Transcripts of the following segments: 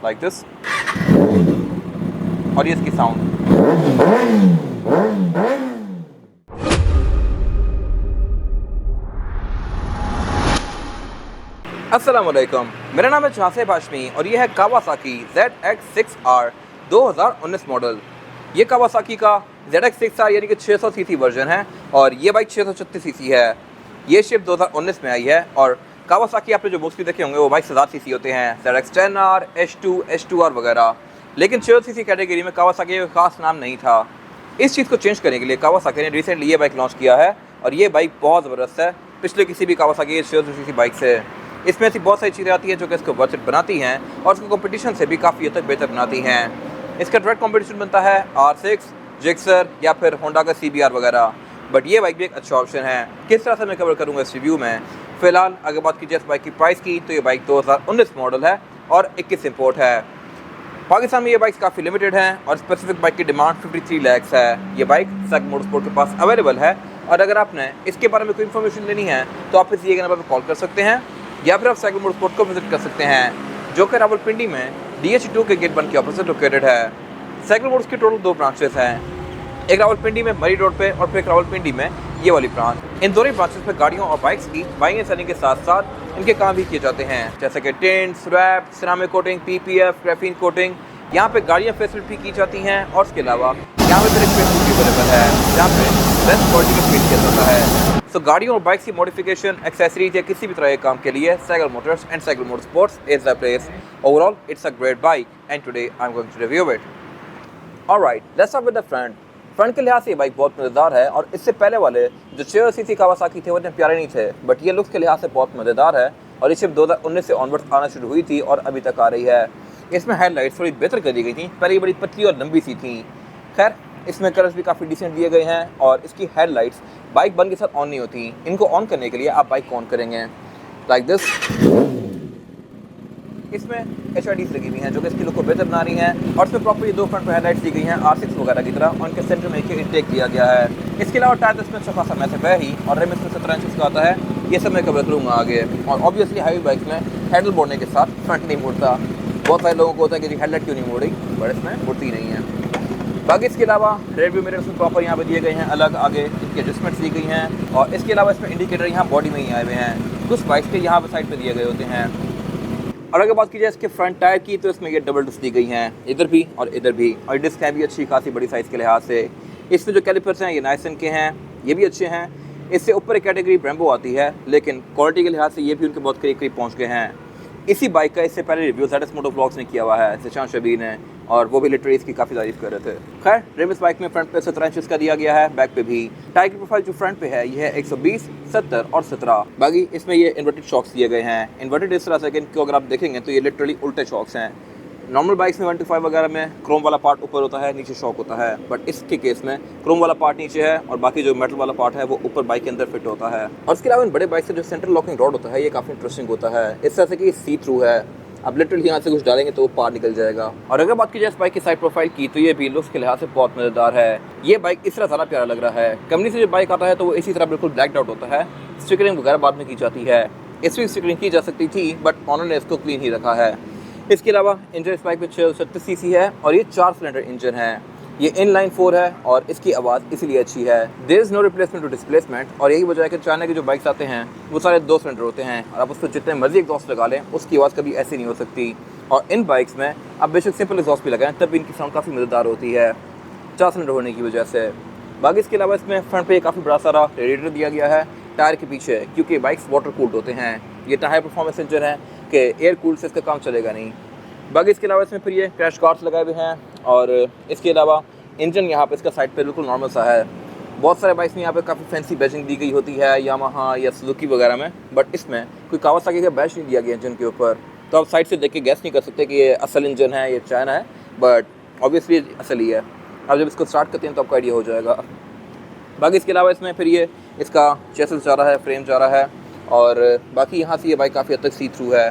Like this, और ये इसकी साउंड। अस्सलामुअलैकुम, मेरा नाम है जासिब हाशमी और ये है कावासाकी ZX6R 2019 मॉडल। ये कावासाकी का ZX6R यानी कि 600 सीसी वर्जन है और ये बाइक 636 सीसी है। ये शिप 2019 में आई है और कावासाकी आपने जो मोस्टली देखे होंगे वो बाइक 1000 सीसी होते हैं, ZX10R, H2, H2R वगैरह। लेकिन 600 सीसी कैटेगरी में कावासाकी का खास नाम नहीं था। इस चीज़ को चेंज करने के लिए कावासाकी ने रिसेंटली ये बाइक लॉन्च किया है और ये बाइक बहुत ज़बरदस्त है पिछले किसी भी कावासाकी 600 सीसी बाइक से। इसमें ऐसी बहुत सारी चीज़ें आती हैं जो कि इसको वर्थ इट बनाती हैं और इसको कंपटीशन से भी काफ़ी हद तक बेहतर बनाती हैं। इसका डायरेक्ट कंपटीशन बनता है R6, जिक्सर या फिर होंडा का CBR वगैरह, बट ये बाइक भी एक अच्छा ऑप्शन है। किस तरह से मैं कवर करूँगा इस रिव्यू में। फ़िलहाल अगर बात कीजिए इस बाइक की प्राइस की तो ये बाइक 2019 मॉडल है और 21 इम्पोर्ट है। पाकिस्तान में ये बाइक्स काफ़ी लिमिटेड हैं और स्पेसिफिक बाइक की डिमांड 53 लाख है। ये बाइक सेगमेंट मोटरस्पोर्ट के पास अवेलेबल है और अगर आपने इसके बारे में कोई इन्फॉर्मेशन लेनी है तो आप इस दिए गए नंबर पर कॉल कर सकते हैं या फिर आप सेगमेंट मोटरस्पोर्ट को विजिट कर सकते हैं जो कि रावलपिंडी में DH2 के गेट 1 के ऑपोजिट लोकेटेड है। सेगमेंट मोटर्स की टोटल 2 ब्रांचेस हैं, एक रावलपिंडी में मरी रोड पे और फिर एक रावलपिंडी में ये वाली ब्रांच। इन दोनों ब्रांचेस में गाड़ियों और बाइक्स की बाइंग एंड सेलिंग के साथ साथ इनके काम भी किए जाते हैं जैसे कि tent, swap, ceramic coating, PPF, graphene coating. यहाँ पे गाड़ियाँ फैसिलिटी की जाती हैं और उसके अलावा यहाँ पे फिर एक पेंट भी अवेलेबल है जहाँ पे बेस्ट क्वालिटी का पेंट किया जाता है। सो गाड़ियों और बाइक्स की मॉडिफिकेशन, एक्सेसरीज या किसी भी तरह के काम के लिए cycle motors and cycle motorsports is the place. Overall it's a great bike and today I am going to review it. Alright, let's start with the front. Front के लिहाज से ये बाइक बहुत मज़ेदार है और इससे पहले वाले जो 600 सीसी कावासाकी थे वो इतने प्यारे नहीं थे, बट ये लुक्स के लिहाज से बहुत मज़ेदार है और ये शिप 2019 से ऑनवर्ड्स आना शुरू हुई थी और अभी तक आ रही है। इसमें हेडलाइट्स थोड़ी बेहतर कर दी गई थी, पहले ये बड़ी पतली और लंबी सी थी। खैर इसमें कलर्स भी काफ़ी डिसेंट दिए गए हैं और इसकी हेडलाइट्स बाइक बंद के साथ ऑन नहीं होती। इनको ऑन करने के लिए आप बाइक को ऑन करेंगे लाइक दिस। इसमें HIDs लगी हुई हैं जो कि इसकी लुक को बेहतर बना रही हैं और इसमें प्रॉपर ये 2 फ्रंट पर हेडलाइट्स दी गई हैं R6 वगैरह की तरह और इनके सेंटर में एक इंटेक दिया गया है। इसके अलावा टायर इसमें अच्छा खासा मैसेज है ही और रिम इसमें 17 इंच का आता है। ये सब मैं कवर करूँगा आगे। और ऑब्वियसली हाईवे बाइक्स में हैंडल मोड़ने के साथ फ्रंट नहीं मुड़ता। बहुत सारे लोगों को होता है कि हेडलाइट क्यों नहीं मोड़ी, बट इसमें मुड़ती नहीं है। बाकी इसके अलावा रेयर व्यू मिरर्स में प्रॉपर यहाँ पे दिए गए हैं अलग, आगे इनकी एडजस्टमेंट्स दी गई हैं और इसके अलावा इसमें इंडिकेटर यहाँ बॉडी में ही आए हुए हैं, कुछ बाइक्स के यहाँ पे साइड पे दिए गए होते हैं। और अगर बात की जाए इसके फ्रंट टायर की तो इसमें ये डबल डिस्क दी गई हैं, इधर भी और इधर भी, और डिस्क है भी अच्छी खासी बड़ी साइज़ के लिहाज से। इसमें जो कैलिपर्स हैं ये नाइसन के हैं, ये भी अच्छे हैं। इससे ऊपर एक कैटेगरी ब्रेम्बो आती है लेकिन क्वालिटी के लिहाज से ये भी उनके बहुत करीब करीब पहुँच गए हैं। इसी बाइक का इससे पहले रिव्यू ZS मोटो व्लॉग्स ने किया हुआ है सिशान शबीर ने और वो भी लिटरली इसकी काफ़ी तारीफ कर रहे थे। खैर रिम इस बाइक में फ्रंट पे 17 इंच का दिया गया है, बैक पे भी। टायर की प्रोफाइल जो फ्रंट पे है ये है 120, 70 और 17। बाकी इसमें ये इन्वर्टेड शॉक्स दिए गए हैं। इन्वर्टेड इस तरह से कि इनको अगर आप देखेंगे तो ये लिटरली उल्टे शॉक्स हैं। नॉर्मल बाइक्स में 125 वगैरह में क्रोम वाला पार्ट ऊपर होता है, नीचे शॉक होता है, बट इसके केस में क्रोम वाला पार्ट नीचे है और बाकी जो मेटल वाला पार्ट है वो ऊपर बाइक के अंदर फिट होता है। और इसके अलावा इन बड़े बाइक से जो सेंट्रल लॉकिंग रॉड होता है ये काफ़ी इंटरेस्टिंग होता है, इस तरह से कि सी थ्रू है। अब लिटरली यहाँ से कुछ डालेंगे तो वो पार निकल जाएगा। और अगर बात की जाए इस बाइक की साइड प्रोफाइल की तो ये भी लुक्स के लिहाज से बहुत मज़ेदार है। ये बाइक इस तरह ज़्यादा प्यारा लग रहा है। कंपनी से जो बाइक आता है तो वो इसी तरह बिल्कुल ब्लैक आउट होता है। स्टिकरिंग वगैरह बाद में की जाती है, इसमें स्टिकरिंग की जा सकती थी बट ऑनर ने इसको क्लीन ही रखा है। इसके अलावा इंजन इस बाइक में 636 सीसी है और ये 4 सिलेंडर इंजन है। ये इनलाइन 4 है और इसकी आवाज़ इसीलिए अच्छी है। There is no replacement to displacement और यही वजह है कि चाइना के जो बाइक्स आते हैं वो सारे 2 सिलेंडर होते हैं और आप उसको जितने मर्जी एग्जॉस्ट लगा लें उसकी आवाज़ कभी ऐसी नहीं हो सकती। और इन बाइक्स में आप बेशक सिंपल एग्जॉस्ट भी लगाएं तब भी इनकी साउंड काफ़ी मज़ेदार होती है 4 सिलेंडर होने की वजह से। बाकी इसके अलावा इसमें फ्रंट पे काफ़ी बड़ा सारा रेडिएटर दिया गया है टायर के पीछे, क्योंकि बाइक्स वाटर कूल्ड होते हैं। ये हाई परफॉर्मेंस इंजन है कि एयर कूल से इसका काम चलेगा नहीं। बाकी इसके अलावा इसमें फिर ये क्रैश गार्ड्स लगाए हुए हैं और इसके अलावा इंजन यहाँ पे इसका साइड पे बिल्कुल नॉर्मल सा है। बहुत सारे बाइक्स में यहाँ पे काफ़ी फैंसी बैजिंग दी गई होती है यामाहा या सुजुकी वगैरह में, बट इसमें कोई कावासाकी का बैज नहीं दिया गया इंजन के ऊपर, तो आप साइड से देख के गैस नहीं कर सकते कि ये असल इंजन है, ये चाइना है, बट ऑब्वियसली असल ही है। आप जब इसको स्टार्ट करते हैं तो आपको आइडिया हो जाएगा। बाकी इसके अलावा इसमें फिर ये इसका चेसिस जा रहा है, फ्रेम जा रहा है और बाकी यहाँ से ये बाइक काफ़ी हद तक सी थ्रू है।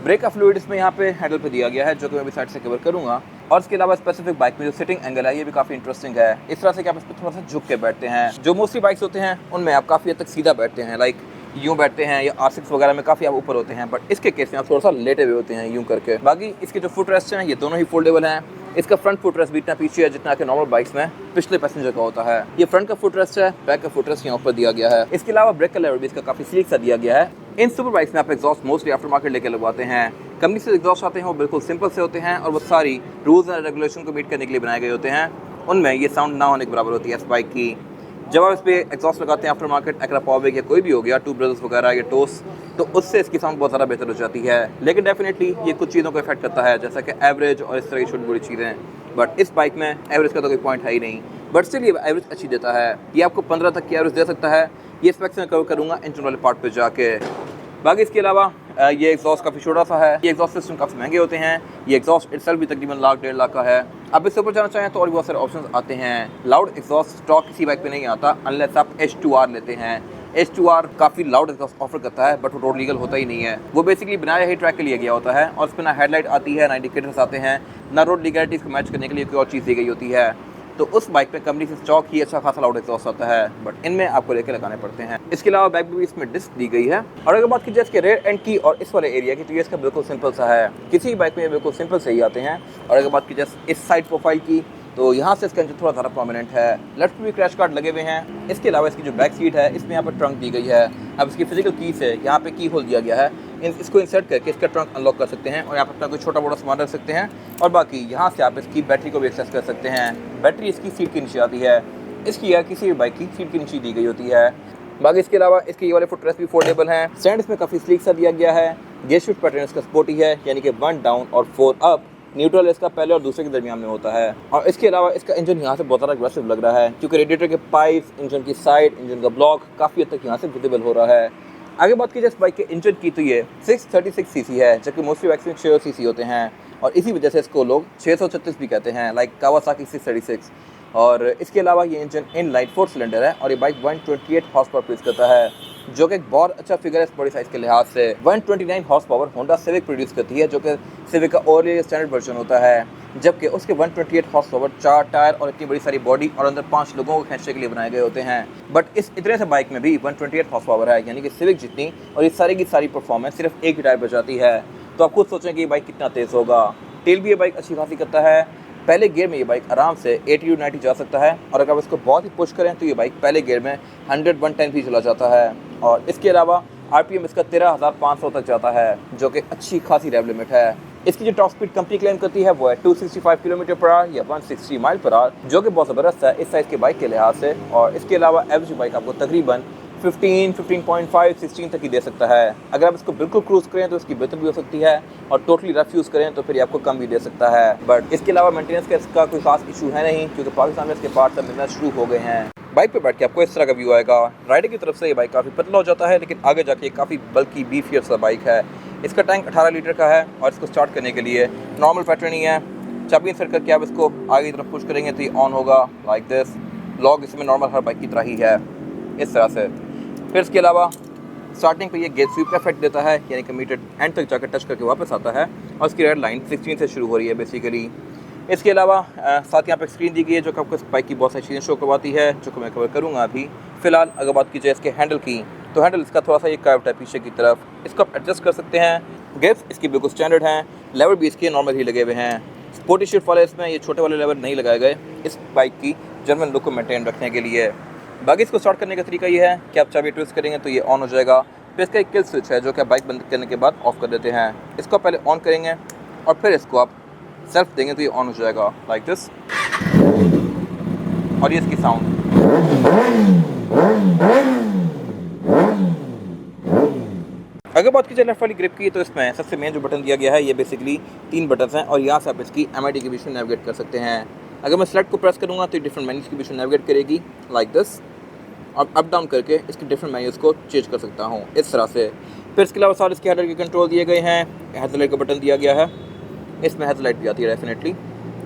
ब्रेक का फ्लूइड इसमें यहाँ पे हैंडल पे दिया गया है जो कि मैं भी साइड से कवर करूँगा। और इसके अलावा स्पेसिफिक बाइक में जो सिटिंग एंगल है ये भी काफ़ी इंटरेस्टिंग है। इस तरह से कि आप इस पर थोड़ा सा झुक के बैठते हैं। जो मोस्टली बाइक्स होते हैं उनमें आप काफ़ी हद तक सीधा बैठते हैं, लाइक यूँ बैठते हैं, या R6 वगैरह में काफ़ी आप ऊपर होते हैं, बट इसके केस में आप थोड़ा सा लेटे हुए होते हैं यूँ करके। बाकी इसके जो फुट रेस्ट हैं ये दोनों ही फोल्डेबल हैं। इसका फ्रंट फुट रेस्ट भी इतना पीछे है जितना कि नॉर्मल बाइक्स में पिछले पैसेंजर का होता है। ये फ्रंट का फुट रेस्ट है, बैक का फुट रेस्ट यहाँ ऊपर दिया गया है। इसके अलावा ब्रेक का लेवल भी इसका काफ़ी स्लीक सा दिया गया है। इन सुपर बाइक्स में आप एग्जॉस्ट मोस्टली आफ्टर मार्केट लेके लगवाते हैं। कंपनी से एग्जॉस्ट आते हैं वो बिल्कुल सिंपल से होते हैं और वो सारी रूल्स एंड रेगुलेशन को मीट करने के लिए बनाए गए होते हैं। उनमें ये साउंड ना होने के बराबर होती है इस बाइक की। जब आप इस पर एग्जॉस्ट लगाते हैं आफ्टर मार्केट एक्रा पॉवेक या कोई भी हो गया, टू ब्रदर्स वगैरह या टोस, तो उससे इसकी साउंड बहुत ज़्यादा बेहतर हो जाती है। लेकिन डेफिनेटली ये कुछ चीज़ों को इफेक्ट करता है, जैसा कि एवरेज और इस तरह की छोटी बड़ी चीज़ें। बट इस बाइक में एवरेज का तो कोई पॉइंट है ही नहीं, बट स्टिल ये एवरेज अच्छी देता है। ये आपको 15 तक की एवरेज दे सकता है। ये स्पेक्स में कवर करूँगा इंजन वाले पार्ट पर जाके। बाकी इसके अलावा ये एग्जॉस्ट काफ़ी छोटा सा है। ये एग्जॉस्ट सिस्टम काफ़ी महंगे होते हैं। ये एग्जॉस्ट इटसेल्फ भी तकरीबन लाख 1.5 लाख का है। अब इससे ऊपर जाना चाहें तो और भी बहुत सारे ऑप्शंस आते हैं। लाउड एग्जॉस्ट स्टॉक किसी बाइक पे नहीं आता अनलेस आप H2R लेते हैं। H2R काफ़ी लाउड एग्जॉस्ट ऑफर करता है, बट वो रोड लीगल होता ही नहीं है। वो बेसिकली बनाया ही ट्रैक के लिए गया होता है और उस पर ना हेडलाइट आती है, ना इंडिकेटर्स आते हैं, ना रोड लीगलिटीज़ को मैच करने के लिए कोई और चीज़ दी गई होती है। तो उस बाइक पे कंपनी से स्टॉक ही अच्छा खासा लाउड एग्जॉस्ट आता है, बट इनमें आपको लेके लगाने पड़ते हैं। इसके अलावा बैक भी इसमें डिस्क दी गई है। और अगर बात की जाए इसके रेयर एंड की और इस वाले एरिया की, तो ये इसका बिल्कुल सिंपल सा है। किसी बाइक में बिल्कुल सिंपल से ही आते हैं। और अगर बात की जाए इस साइड प्रोफाइल की, तो यहाँ से इसका इंजन थोड़ा ज़्यादा प्रोमिनेंट है। लेफ्ट में भी क्रैश गार्ड लगे हुए हैं। इसके अलावा इसकी जो बैक सीट है इसमें यहाँ पर ट्रंक दी गई है। अब इसकी फिजिकल की से यहाँ पे की होल दिया गया है। इसको इंसर्ट करके इसका ट्रंक अनलॉक कर सकते हैं और यहाँ पर अपना कोई छोटा मोटा सामान रख सकते हैं। और बाकी यहाँ से आप इसकी बैटरी को भी एक्सेस कर सकते हैं। बैटरी इसकी सीट के नीचे आती है। इसकी या किसी भी बाइक की सीट के नीचे दी गई होती है। बाकी इसके अलावा इसके ये वाले फुट रेस्ट भी फोल्डेबल हैं। स्टैंड इसमें काफ़ी स्लीक सा दिया गया है। गियर शिफ्ट पैटर्न इसका स्पोर्टी है, यानी कि 1 डाउन और 4 अप। न्यूट्रल इसका पहले और दूसरे के दरमियान में होता है। और इसके अलावा इसका इंजन यहाँ से बहुत ज़्यादा अग्रेसिव लग रहा है, क्योंकि रेडिएटर के पाइप्स, इंजन की साइड, इंजन का ब्लॉक काफ़ी हद तक यहाँ से विजिबल हो रहा है। आगे बात की जाए इस बाइक के इंजन की, तो ये 636 सीसी है, जबकि मोस्टली बाइक्स में 600 सीसी होते हैं। और इसी वजह से इसको लोग 636 भी कहते हैं, लाइक कावासाकी 636। और इसके अलावा ये इंजन इन लाइन 4 सिलेंडर है और ये बाइक 128 हॉर्स पावर प्रोड्यूस करता है, जो कि एक बहुत अच्छा फिगर है इस बॉडी साइज के लिहाज से। 129 horse power Honda civic produce करती है, जो कि सिविक का ओवरऑल स्टैंडर्ड वर्जन होता है, जबकि उसके 128 हॉर्स पावर 4 टायर और इतनी बड़ी सारी बॉडी और अंदर 5 लोगों को खींचने के लिए बनाए गए होते हैं। बट इस इतने से बाइक में भी 128 हॉर्स पावर है, यानी कि सिविक जितनी, और ये सारी की सारी परफॉर्मेंस सिर्फ एक ही टायर पर जाती है। तो आप खुद सोचें कि ये बाइक कितना तेज़ होगा। टेल भी ये बाइक अच्छी खासी करता है। पहले गियर में ये बाइक आराम से 80 to 90 जा सकता है, और अगर आप इसको बहुत ही पुश करें तो ये बाइक पहले गियर में 100-110 भी चला जाता है। और इसके अलावा RPM इसका 13,500 तक जाता है, जो कि अच्छी खासी रेव लिमिट है। इसकी जो टॉप स्पीड कंपनी क्लेम करती है वो है 265 किलोमीटर पर आवर या 160 माइल पर आवर, जो कि बहुत ज़बरदस्त है इस साइज़ के बाइक के लिहाज से। और इसके अलावा एवरेज बाइक आपको तकरीबन 15, 15.5, 16 तक ही दे सकता है। अगर आप इसको बिल्कुल क्रूज करें तो इसकी बेहतर भी हो सकती है, और टोटली रफ यूज़ करें तो फिर आपको कम भी दे सकता है। बट इसके अलावा मेंटेनेंस का इसका कोई खास इशू है नहीं, क्योंकि पाकिस्तान में इसके पार्ट्स अब मिलना शुरू हो गए हैं। बाइक पे बैठ के आपको इस तरह का व्यू आएगा। राइडर की तरफ से ये बाइक काफ़ी पतला हो जाता है, लेकिन आगे जाके काफ़ी बल्कि बीफियर सा बाइक है। इसका टैंक 18 लीटर का है, और इसको स्टार्ट करने के लिए नॉर्मल पैटर्न ही है। चाबी इंसर्ट करके आप इसको आगे की तरफ पुश करेंगे तो ये ऑन होगा लाइक दिस। लॉक इसमें नॉर्मल हर बाइक की तरह ही है, इस तरह से। फिर इसके अलावा स्टार्टिंग पे ये गेट स्वीप का इफेक्ट देता है, यानी कि मीटर एंड तक जाकर टच करके वापस आता है, और इसकी रेड लाइन 16 से शुरू हो रही है बेसिकली। इसके अलावा साथ यहाँ पे स्क्रीन दी गई है, जो कि आपको इस बाइक की बहुत सारी चीज़ें शो करवाती है, जो कि मैं कवर करूँगा अभी। फिलहाल अगर बात की जाए इसके हैंडल की, तो हैंडल इसका थोड़ा सा ये कर्व्ड है पीछे की तरफ, इसको आप एडजस्ट कर सकते हैं। गेट्स इसकी बिल्कुल स्टैंडर्ड हैं, लेवर भी इसके नॉर्मल ही लगे हुए हैं। स्पोर्टी शिफ्ट वाले इसमें ये छोटे वाले लेवर नहीं लगाए गए इस बाइक की जर्मन लुक को मेंटेन रखने के लिए। बाकी इसको स्टार्ट करने का तरीका ये है कि आप चाबी ट्विस्ट करेंगे तो ये ऑन हो जाएगा। फिर इसका एक किल स्विच है, जो कि आप बाइक बंद करने के बाद ऑफ कर देते हैं। इसको पहले ऑन करेंगे और फिर इसको आप सेल्फ देंगे तो ये ऑन हो जाएगा लाइक दिस। और ये इसकी साउंड। अगर बात की जाए लेफ्ट वाली ग्रिप की, तो इसमें सबसे मेन जो बटन दिया गया है ये बेसिकली 3 बटन हैं, और यहाँ से आप इसकी MID के बीच में नेविगेट कर सकते हैं। अगर मैं सेलेक्ट को प्रेस करूँगा तो डिफरेंट मेन्यूज़ के बीच में नेविगेट करेगी लाइक दिस, और अप डाउन करके इसके डिफरेंट मेन्यूज़ को चेंज कर सकता हूँ इस तरह से। फिर इसके अलावा सारे इसके हेडर के कंट्रोल दिए गए हैं। हेडलाइट का बटन दिया गया है, इसमें हेडलाइट भी आती है डेफिनेटली।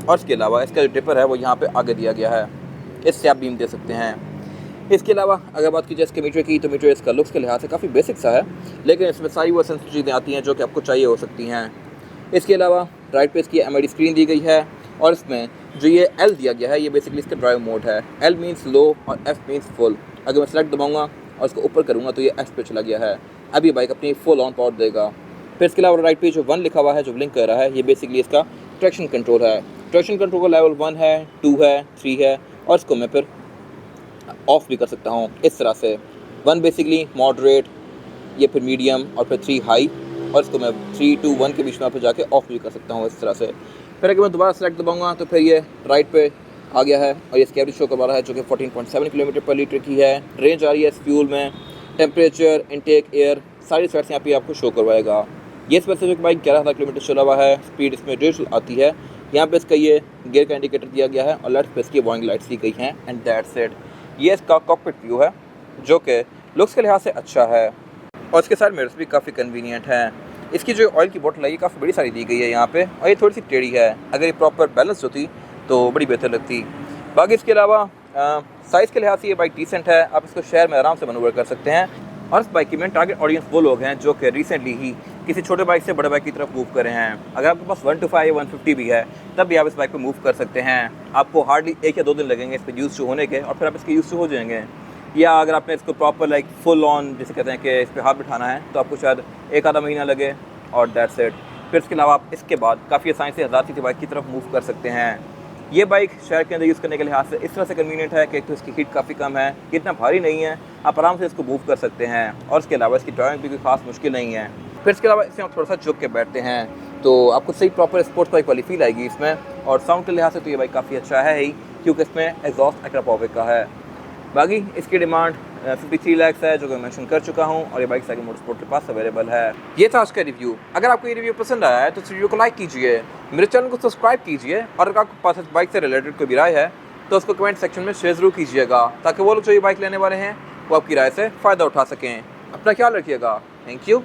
और इसके अलावा इसका जो टिपर है वो यहाँ पे आगे दिया गया है, इससे आप बीम दे सकते हैं। इसके अलावा अगर बात की जाए इसके मीटर की, तो मीटर इसका लुक्स के लिहाज से काफ़ी बेसिक सा है, लेकिन इसमें सारी वो सेंसिटिव चीज़ें आती हैं जो कि आपको चाहिए हो सकती हैं। इसके अलावा राइट पे इसकी MID स्क्रीन दी गई है, और इसमें जो ये L दिया गया है ये बेसिकली इसका ड्राइव मोड है। L मीन्स लो और F मीन्स फुल। अगर मैं सेलेक्ट दबाऊँगा और इसको ऊपर करूँगा तो ये एक्स पे चला गया है। अब ये बाइक अपनी फुल ऑन पावर देगा। फिर इसके अलावा राइट पे जो 1 लिखा हुआ है जो ब्लिंक कर रहा है, ये बेसिकली इसका ट्रैक्शन कंट्रोल है। ट्रैक्शन कंट्रोल का लेवल 1 है, 2 है, 3 है और इसको मैं फिर ऑफ भी कर सकता हूँ इस तरह से। 1 बेसिकली मॉडरेट, ये फिर मीडियम और फिर 3 हाई, और इसको मैं 3, 2, 1 के बीच में फिर जाके ऑफ भी कर सकता हूँ इस तरह से। फिर अगर मैं दोबारा सेलेक्ट दबाऊँगा तो फिर ये राइट पे आ गया है और ये इसकी एवरेज शो करवा रहा है जो कि 14.7 किलोमीटर पर लीटर की है। रेंज आ रही है इस फ्यूल में, टेम्परेचर, इनटेक, एयर, सारी स्टेट्स यहाँ पे आपको शो करवाएगा। ये स्पेसिफिक बाइक 11,000 किलोमीटर चला हुआ है। स्पीड इसमें 150 आती है। यहाँ पे इसका ये गियर का इंडिकेटर दिया गया है और लेफ्ट पे इसकी वार्निंग लाइट्स दी गई हैं एंड दैट्स इट। ये इसका कॉकपिट व्यू है जो कि लुक्स के लिहाज से अच्छा है और इसके साथ मिरर्स भी काफ़ी कन्वीनियंट हैं। इसकी जो ऑयल की बोतल है ये काफ़ी बड़ी सारी दी गई है यहाँ पे और ये थोड़ी सी टेढ़ी है। अगर ये प्रॉपर बैलेंस होती तो बड़ी बेहतर लगती। बाकी इसके अलावा साइज़ के लिहाज से ये बाइक डिसेंट है। आप इसको शहर में आराम से मनूवर कर सकते हैं और इस बाइक की मेन टारगेट ऑडियंस वो लोग हैं जो कि रिसेंटली ही किसी छोटे बाइक से बड़े बाइक की तरफ मूव कर रहे हैं। अगर आपके पास 125 या 150 भी है तब भी आप इस बाइक पे मूव कर सकते हैं। आपको हार्डली 1 या 2 दिन लगेंगे इस पर यूज़ टू होने के और फिर आप इसके यूज़ टू हो जाएंगे। या अगर आपने इसको प्रॉपर लाइक फुल ऑन जिसे कहते हैं कि इस पर हाथ बिठाना है तो आपको शायद 1 आधा महीना लगे और दैट्स इट। फिर इसके अलावा आप इसके बाद काफ़ी आसानी से 1000 सीसी बाइक की तरफ मूव कर सकते हैं। ये बाइक शहर के अंदर यूज़ करने के लिहाज से इस तरह से कन्वीनियंट है कि एक तो इसकी हीट काफ़ी कम है, इतना भारी नहीं है, आप आराम से इसको मूव कर सकते हैं और इसके अलावा इसकी ड्राइविंग भी कोई खास मुश्किल नहीं है। फिर इसके अलावा इसमें आप थोड़ा सा झुक के बैठते हैं तो आपको सही प्रॉपर स्पोर्ट्स बाइक वाली फील आएगी इसमें। और साउंड के लिहाज से तो ये बाइक काफ़ी अच्छा है ही क्योंकि इसमें एग्जॉस्ट एक्रापोविक का है। बाकी इसकी डिमांड 53 लाख है जो कि मेंशन कर चुका हूं और ये बाइक साइकिल मोटरस्पोर्ट के पास अवेलेबल है। ये था आज का रिव्यू। अगर आपको ये रिव्यू पसंद आया है तो इस वीडियो को लाइक कीजिए, मेरे चैनल को सब्सक्राइब कीजिए और अगर आपके पास इस बाइक से रिलेटेड कोई भी राय है तो उसको कमेंट सेक्शन में शेयर जरूर कीजिएगा ताकि वो लोग जो ये बाइक लेने वाले हैं वो आपकी राय से फ़ायदा उठा सकें। अपना ख्याल रखिएगा। Thank you.